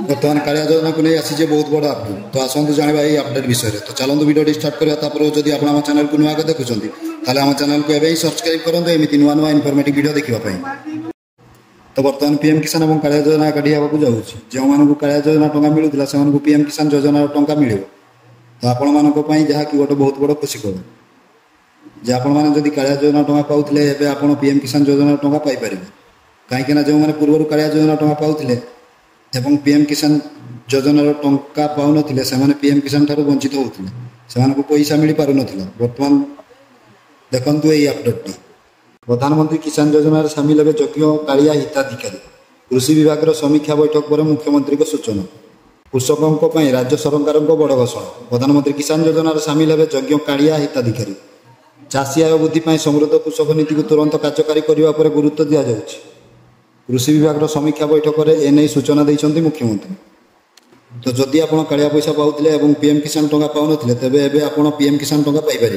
बर्तमान कालिया योजना को नहीं आसी बहुत बड़ा अपडेट तो आसतु जाना ये अपडेट विषय तो चलते वीडियो स्टार्ट करा जब आप आम चैनल को नुआ देखुं ताले आम चैनल को एवं सब्सक्राइब करूँ एमती नुआ नुआ इनफर्मेटिव वीडियो देखापी। तो बर्तमान पीएम किसान और कालिया योजना एकाठी होगा जाऊँगी जो मानक कालिया योजना टंका मिलूला से पीएम किसान योजना टंका मिल तो आपण मानी जहाँकि गोटे बहुत बड़ खुशी खबर जे आपड़ी कालिया योजना टंका पाते आप पीएम किसान योजना टंका पाइपर कहीं जो मैंने पूर्व कालिया योजना टंका पाते एवं पीएम किसान योजनार टंका पाऊन से पीएम किसान ठार वंचित होते से पैसा मिल पार ना बर्तमान देखु यही अपडेट प्रधानमंत्री किसान योजना सामिल हे योग्य कालिया हिताधिकारी कृषि विभाग समीक्षा बैठक पर मुख्यमंत्री सूचना कृषकों राज्य सरकार बड़ घोषणा प्रधानमंत्री किसान योजना सामिल हे योग्य कालिया हिताधिकारी चाषी आय वृद्धि समृद्ध कृषक नीति को तुरंत कार्यकारी करने पर गुरुत्व दि जाऊँगी कृषि विभाग समीक्षा बैठक में एने सूचना देते मुख्यमंत्री। तो जदि आप कालिया पैसा पाते पीएम किसान टंका पाऊन तेज आप पीएम किसान टंका पाइपर।